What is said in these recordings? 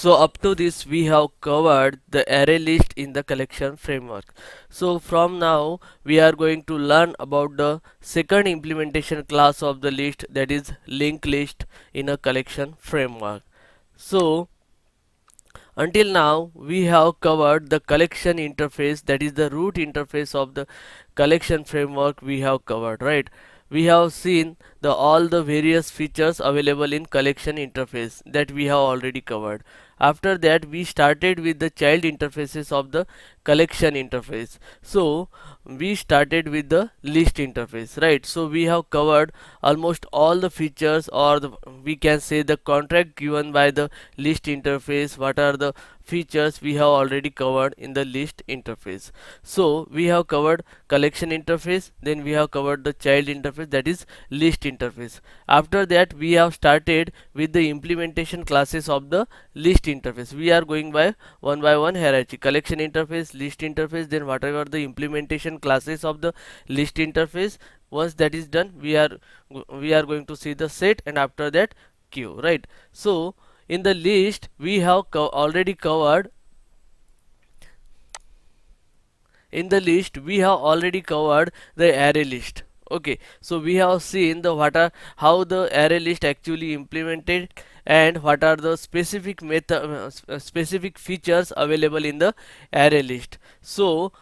So up to this we have covered the array list in the collection framework. So from now we are going to learn about the second implementation class of the list, that is linked list in a collection framework. So until now we have covered the collection interface, that is the root interface of the collection framework we have covered, right? We have seen the all the various features available in collection interface that we have already covered. After that we started with the child interfaces of the collection interface. So we started with the list interface, right? So we have covered almost all the features, or we can say the contract given by the list interface. What are the features we have already covered in the list interface? So we have covered collection interface, then we have covered the child interface, that is list interface. After that we have started with the implementation classes of the list interface. We are going by one hierarchy: collection interface, list interface, then whatever the implementation classes of the list interface. Once that is done, we are going to see the set, and after that queue, right? So in the list we have already covered, in the list we have already covered the array list. Okay, so we have seen the what are how the array list actually implemented, and what are the specific method specific features available in the array list. So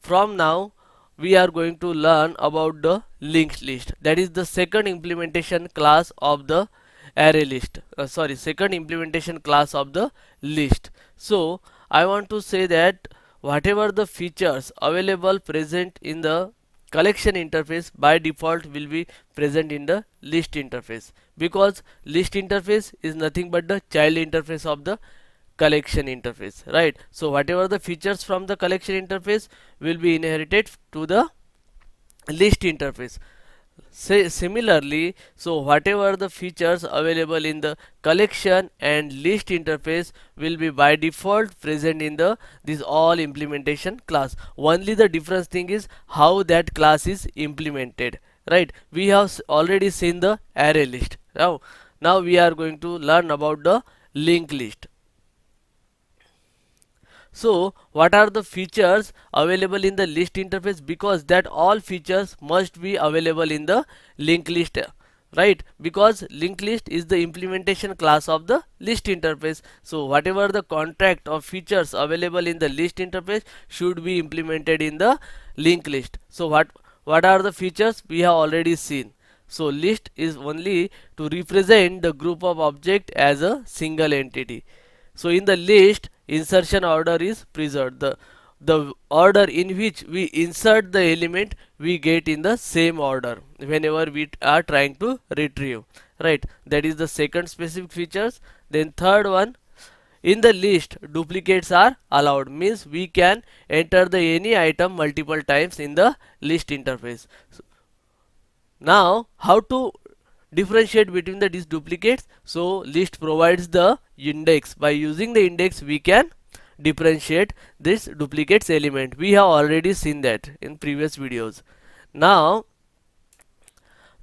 from now we are going to learn about the linked list, that is the second implementation class of the array list, second implementation class of the list. So I want to say that whatever the features available present in the collection interface by default will be present in the list interface, because list interface is nothing but the child interface of the collection interface, right? So whatever the features from the collection interface will be inherited to the list interface. Say similarly, so whatever the features available in the collection and list interface will be by default present in the this all implementation class. Only the difference thing is how that class is implemented, right? We have already seen the array list. Now we are going to learn about the linked list. So what are the features available in the list interface? Because that all features must be available in the linked list, right? Because linked list is the implementation class of the list interface. So whatever the contract or features available in the list interface should be implemented in the linked list. So what are the features we have already seen? So list is only to represent the group of object as a single entity. So in the list, insertion order is preserved. The order in which we insert the element we get in the same order whenever we are trying to retrieve, right? That is the second specific features. Then third one, in the list duplicates are allowed, means we can enter the any item multiple times in the list interface. Now how to differentiate between these duplicates? So list provides the index. By using the index we can differentiate this duplicates element. We have already seen that in previous videos. Now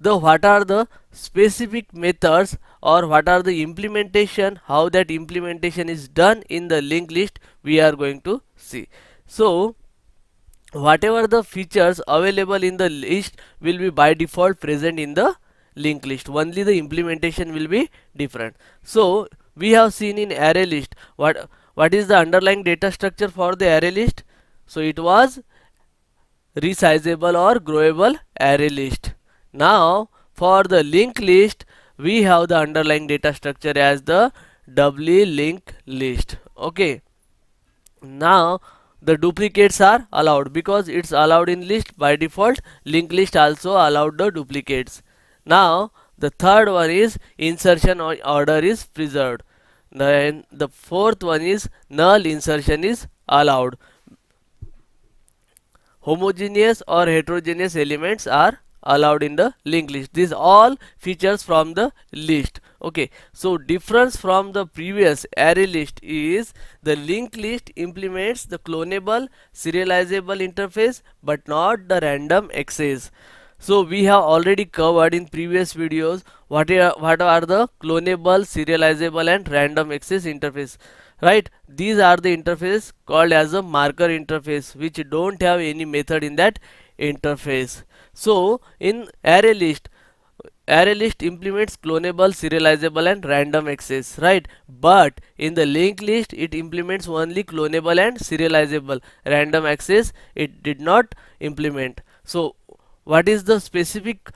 the what are the specific methods, or what are the implementation, how that implementation is done in the linked list we are going to see. So whatever the features available in the list will be by default present in the linked list, only the implementation will be different. So we have seen in array list what is the underlying data structure for the array list. So it was resizable or growable array list. Now for the linked list we have the underlying data structure as the doubly linked list. Okay, now the duplicates are allowed because it's allowed in list by default. Linked list also allowed the duplicates. Now the third one is insertion order is preserved. Then the fourth one is null insertion is allowed. Homogeneous or heterogeneous elements are allowed in the linked list. These all features from the list. Okay, so difference from the previous array list is the linked list implements the clonable serializable interface but not the random access. So we have already covered in previous videos what are the clonable, serializable and random access interface. Right? These are the interface called as a marker interface which don't have any method in that interface. So in array list implements clonable, serializable and random access, right? But in the linked list it implements only clonable and serializable. Random access it did not implement. So what is the specific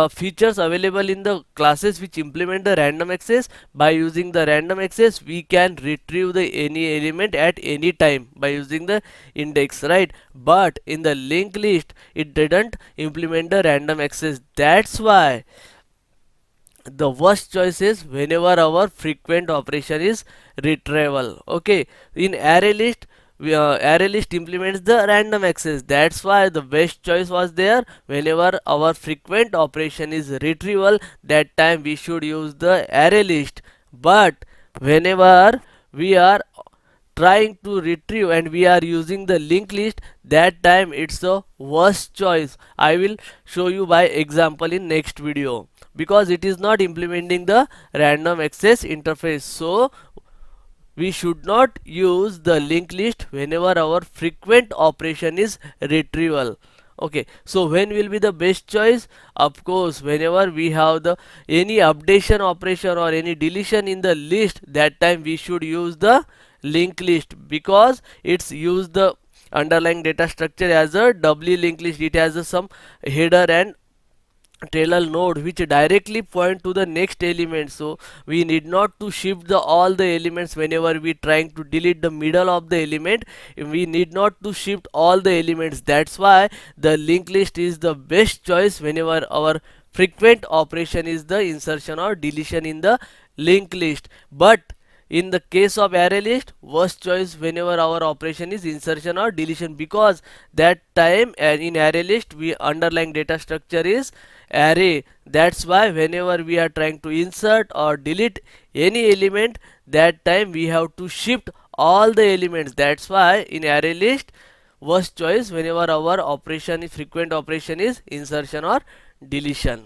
features available in the classes which implement the random access? By using the random access we can retrieve the any element at any time by using the index, right? But in the linked list it didn't implement the random access. That's why the worst choice is whenever our frequent operation is retrieval. Okay, in array list array list implements the random access. That's why the best choice was there. Whenever our frequent operation is retrieval, that time we should use the array list. But whenever we are trying to retrieve and we are using the linked list, that time it's the worst choice. I will show you by example in next video, because it is not implementing the random access interface. So we should not use the linked list whenever our frequent operation is retrieval. Okay, so when will be the best choice? Of course whenever we have the any updation operation or any deletion in the list, that time we should use the linked list, because it's use the underlying data structure as a doubly linked list. It has a some header and trailer node which directly point to the next element. So we need not to shift the all the elements. Whenever we trying to delete the middle of the element, we need not to shift all the elements. That's why the linked list is the best choice whenever our frequent operation is the insertion or deletion in the linked list. But in the case of array list, worst choice whenever our operation is insertion or deletion, because that time and in array list we underlying data structure is array. That's why whenever we are trying to insert or delete any element, that time we have to shift all the elements. That's why in array list worst choice whenever our operation is frequent operation is insertion or deletion.